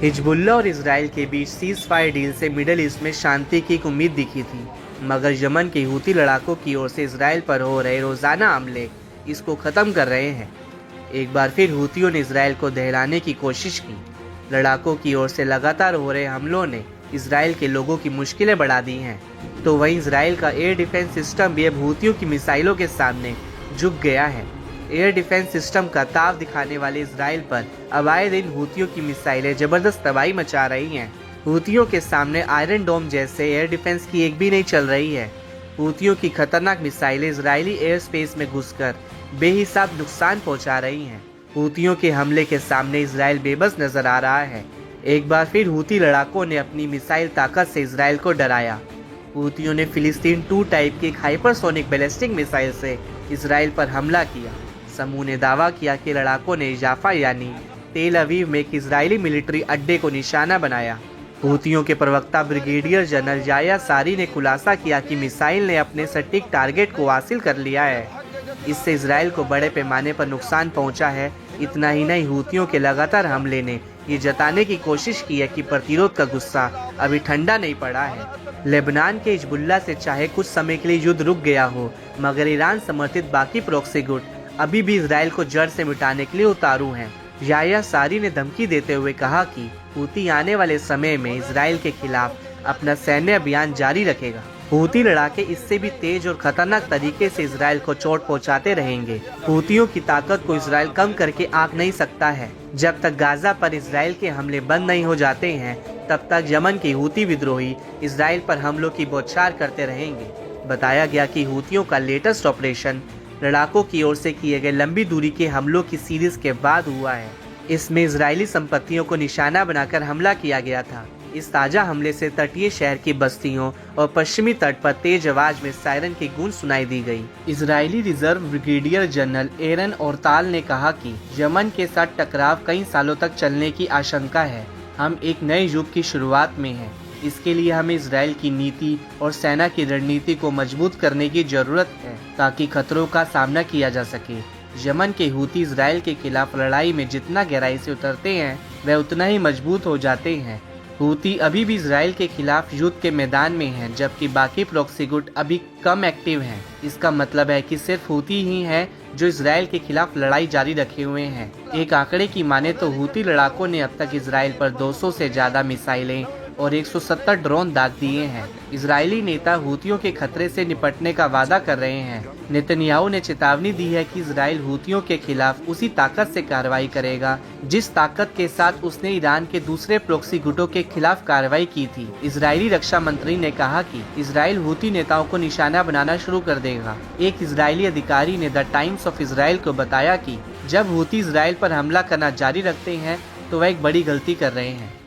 Hezbollah और Israel के बीच seize fire deal से मिडल ईस्ट में शांति की एक उम्मीद दिखी थी, मगर यमन के हूती लड़ाकों की ओर से इसराइल पर हो रहे रोज़ाना हमले इसको ख़त्म कर रहे हैं। एक बार फिर हूतियों ने इसराइल को दहलाने की कोशिश की। लड़ाकों की ओर से लगातार हो रहे हमलों ने इसराइल के लोगों की मुश्किलें बढ़ा दी हैं, तो वहीं इसराइल का एयर डिफेंस सिस्टम भी अब हूतियों की मिसाइलों के सामने झुक गया है। एयर डिफेंस सिस्टम का ताव दिखाने वाले इसराइल पर अब आए दिन हूतियों की मिसाइलें जबरदस्त तबाही मचा रही हैं। हूतियों के सामने आयरन डोम जैसे एयर डिफेंस की एक भी नहीं चल रही है। हूतियों की खतरनाक मिसाइलें इजरायली एयर स्पेस में घुसकर बेहिसाब नुकसान पहुंचा रही हैं। हूतियों के हमले के सामने इसराइल बेबस नजर आ रहा है। एक बार फिर हूती लड़ाकों ने अपनी मिसाइल ताकत से इसराइल को डराया। हूतियों ने फिलिस्तीन 2 टाइप की एक हाइपरसोनिक बैलिस्टिक मिसाइल से इसराइल पर हमला किया। समूह ने दावा किया कि लड़ाकों ने जाफा यानी तेल अवीव में एक इजरायली मिलिट्री अड्डे को निशाना बनाया। हूतियों के प्रवक्ता ब्रिगेडियर जनरल याह्या सारी ने खुलासा किया कि मिसाइल ने अपने सटीक टारगेट को हासिल कर लिया है। इससे इसराइल को बड़े पैमाने पर नुकसान पहुंचा है। इतना ही नहीं, हूतियों के लगातार हमले ने ये जताने की कोशिश की है कि प्रतिरोध का गुस्सा अभी ठंडा नहीं पड़ा है। लेबनान के हिजबुल्लाह से चाहे कुछ समय के लिए युद्ध रुक गया हो, मगर ईरान समर्थित बाकी प्रॉक्सी गुट अभी भी इसराइल को जड़ से मिटाने के लिए उतारू हैं। याह्या सारी ने धमकी देते हुए कहा कि हूती आने वाले समय में इसराइल के खिलाफ अपना सैन्य अभियान जारी रखेगा। हूती लड़ाके इससे भी तेज और खतरनाक तरीके से इसराइल को चोट पहुंचाते रहेंगे। हूतियों की ताकत को इसराइल कम करके आंक नहीं सकता है। जब तक गाजा पर इसराइल के हमले बंद नहीं हो जाते हैं, तब तक यमन के हूती विद्रोही इसराइल पर हमलों की बौछार करते रहेंगे। बताया गया कि हूतियों का लेटेस्ट ऑपरेशन लड़ाकों की ओर से किए गए लंबी दूरी के हमलों की सीरीज के बाद हुआ है। इसमें इजरायली संपत्तियों को निशाना बनाकर हमला किया गया था। इस ताजा हमले से तटीय शहर की बस्तियों और पश्चिमी तट पर तेज आवाज में सायरन की गूंज सुनाई दी गई। इजरायली रिजर्व ब्रिगेडियर जनरल एरन ओरताल ने कहा कि यमन के साथ टकराव कई सालों तक चलने की आशंका है। हम एक नए युग की शुरुआत में हैं। इसके लिए हमें इसराइल की नीति और सेना की रणनीति को मजबूत करने की जरूरत है, ताकि खतरों का सामना किया जा सके। यमन के हूती इसराइल के खिलाफ लड़ाई में जितना गहराई से उतरते हैं, वह उतना ही मजबूत हो जाते हैं। हूती अभी भी इसराइल के खिलाफ युद्ध के मैदान में हैं, जबकि बाकी प्रॉक्सी गुट अभी कम एक्टिव हैं। इसका मतलब है कि सिर्फ हूती ही हैं जो इसराइल के खिलाफ लड़ाई जारी रखे हुए हैं। एक आंकड़े की माने तो हूती लड़ाकों ने अब तक इसराइल पर 200 से ज्यादा मिसाइलें और 170 ड्रोन दाग दिए हैं। इजरायली नेता हूतियों के खतरे से निपटने का वादा कर रहे हैं। नेतन्याहू ने चेतावनी दी है कि इजराइल हूतियों के खिलाफ उसी ताकत से कार्रवाई करेगा जिस ताकत के साथ उसने ईरान के दूसरे प्रॉक्सी गुटों के खिलाफ कार्रवाई की थी। इजरायली रक्षा मंत्री ने कहा कि इजराइल हूती नेताओं को निशाना बनाना शुरू कर देगा। एक इजरायली अधिकारी ने द टाइम्स ऑफ इसराइल को बताया कि जब हूती इसराइल पर हमला करना जारी रखते हैं, तो वह एक बड़ी गलती कर रहे हैं।